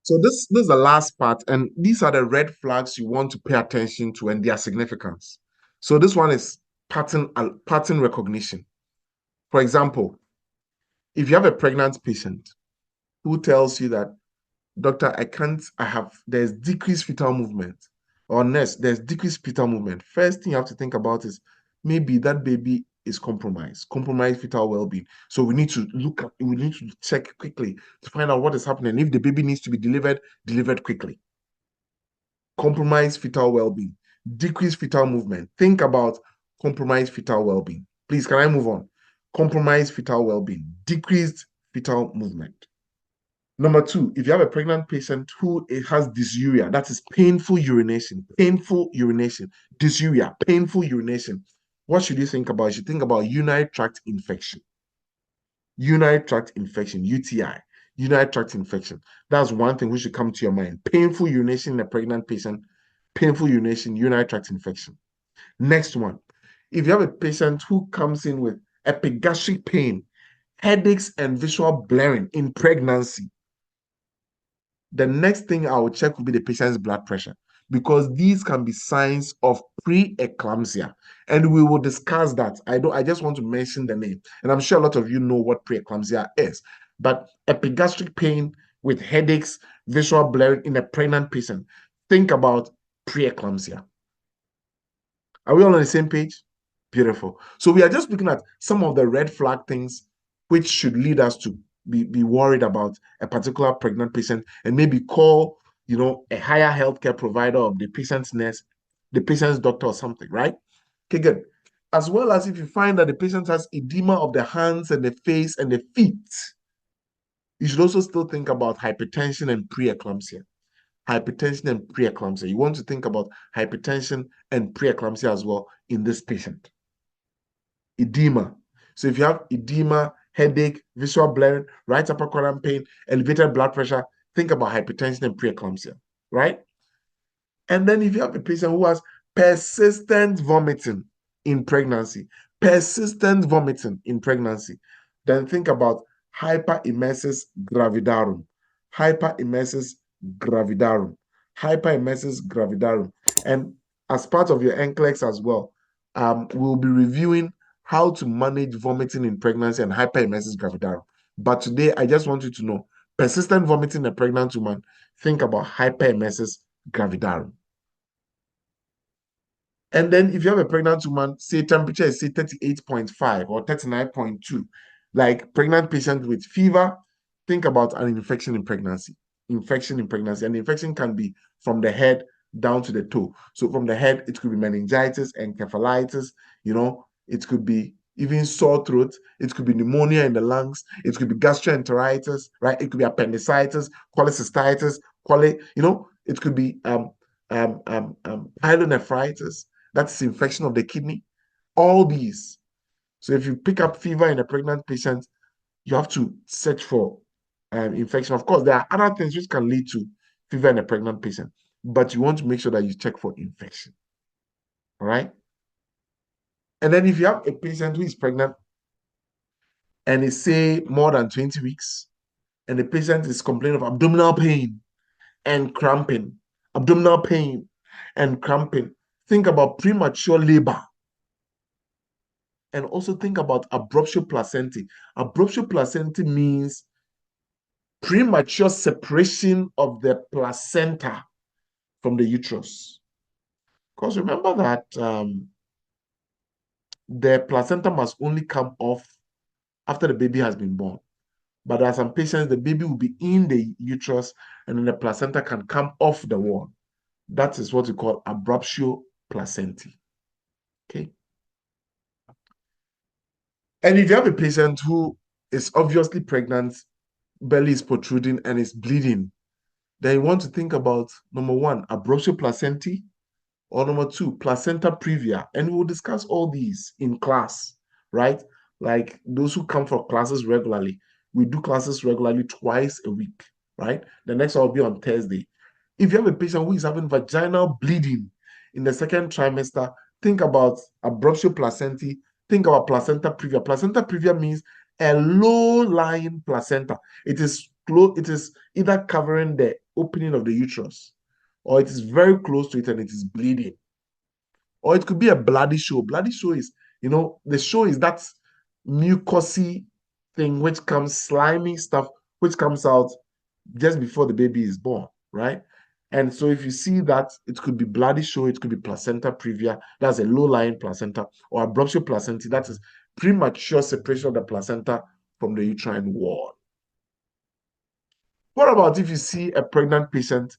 So this is the last part, and these are the red flags you want to pay attention to and their significance. So this one is pattern recognition. For example, if you have a pregnant patient who tells you that, doctor, there's decreased fetal movement, or nurse, there's decreased fetal movement. First thing you have to think about is maybe that baby is compromised fetal well-being. So we need to check quickly to find out what is happening. If the baby needs to be delivered quickly. Compromised fetal well-being, decreased fetal movement. Think about compromised fetal well-being. Please, can I move on? Compromised fetal well-being, decreased fetal movement. Number two, if you have a pregnant patient who has dysuria, that is painful urination, dysuria, painful urination, what should you think about? You should think about urinary tract infection, UTI, urinary tract infection. That's one thing which should come to your mind. Painful urination in a pregnant patient, painful urination, urinary tract infection. Next one, if you have a patient who comes in with epigastric pain, headaches, and visual blurring in pregnancy, the next thing I will check will be the patient's blood pressure, because these can be signs of preeclampsia, and we will discuss that. I just want to mention the name, and I'm sure a lot of you know what preeclampsia is. But epigastric pain with headaches, visual blurring in a pregnant patient, think about preeclampsia. Are we all on the same page? Beautiful. So we are just looking at some of the red flag things which should lead us to be worried about a particular pregnant patient, and maybe call, a higher healthcare provider of the patient's nurse, the patient's doctor or something, right? Okay, good. As well as if you find that the patient has edema of the hands and the face and the feet, you should also still think about hypertension and preeclampsia. You want to think about hypertension and preeclampsia as well in this patient. Edema. So if you have edema, headache, visual blurring, right upper quadrant pain, elevated blood pressure, think about hypertension and preeclampsia, right? And then if you have a patient who has persistent vomiting in pregnancy, then think about hyperemesis gravidarum, And as part of your NCLEX as well, we'll be reviewing how to manage vomiting in pregnancy and hyperemesis gravidarum. But today, I just want you to know, persistent vomiting in a pregnant woman, think about hyperemesis gravidarum. And then if you have a pregnant woman, say temperature is say 38.5 or 39.2, like pregnant patient with fever, think about an infection in pregnancy. And the infection can be from the head down to the toe. So from the head, it could be meningitis, encephalitis, it could be even sore throat, it could be pneumonia in the lungs, it could be gastroenteritis, right? It could be appendicitis, cholecystitis, it could be pyelonephritis, that's infection of the kidney, all these. So if you pick up fever in a pregnant patient, you have to search for infection. Of course, there are other things which can lead to fever in a pregnant patient, but you want to make sure that you check for infection. All right? And then if you have a patient who is pregnant and is, say, more than 20 weeks, and the patient is complaining of abdominal pain and cramping, think about premature labor. And also think about abruptio placentae. Abruptio placentae means premature separation of the placenta from the uterus. Because remember that the placenta must only come off after the baby has been born. But there are some patients, the baby will be in the uterus and then the placenta can come off the wall. That is what we call abruptio placentae. Okay. And if you have a patient who is obviously pregnant, belly is protruding and is bleeding, then you want to think about, number one, abruptio placentae, or number two, placenta previa. And we'll discuss all these in class, right? Like those who come for classes regularly, we do classes regularly twice a week, right? The next one will be on Thursday. If you have a patient who is having vaginal bleeding in the second trimester, think about abruptio placentae, think about placenta previa. Placenta previa means a low-lying placenta. It is either covering the opening of the uterus, or it is very close to it and it is bleeding. Or it could be a bloody show. Bloody show is, the show is that mucousy thing which comes, slimy stuff, which comes out just before the baby is born, right? And so if you see that, it could be bloody show, it could be placenta previa, that's a low-lying placenta, or abruptio placenta, that is premature separation of the placenta from the uterine wall. What about if you see a pregnant patient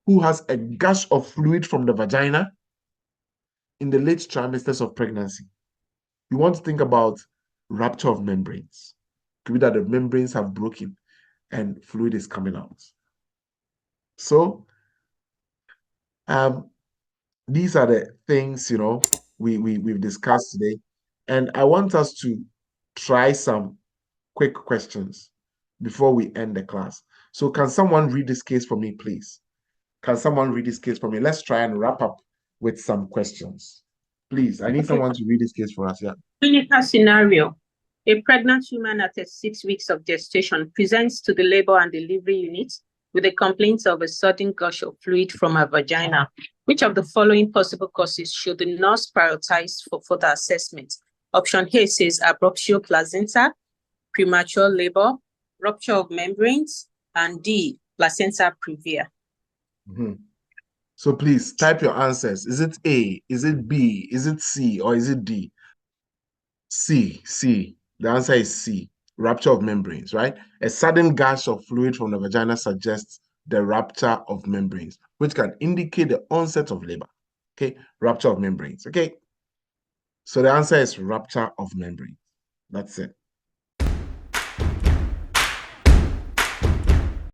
who has a gush of fluid from the vagina in the late trimesters of pregnancy? You want to think about rupture of membranes. It could be that the membranes have broken and fluid is coming out. So these are the things, we've discussed today. And I want us to try some quick questions before we end the class. So can someone read this case for me, please? Can someone read this case for me? Let's try and wrap up with some questions. Please, I need someone to read this case for us. Yeah. Clinical scenario. A pregnant woman at 6 weeks of gestation presents to the labor and delivery unit with a complaint of a sudden gush of fluid from her vagina. Which of the following possible causes should the nurse prioritize for further assessment? Option A says abruptio placenta, premature labor, rupture of membranes, and D, placenta previa. So please type your answers. Is it A? Is it B? Is it C? Or is it D? C. The answer is C. Rupture of membranes, right? A sudden gush of fluid from the vagina suggests the rupture of membranes, which can indicate the onset of labor. Okay, rupture of membranes. Okay, so the answer is rupture of membranes. That's it.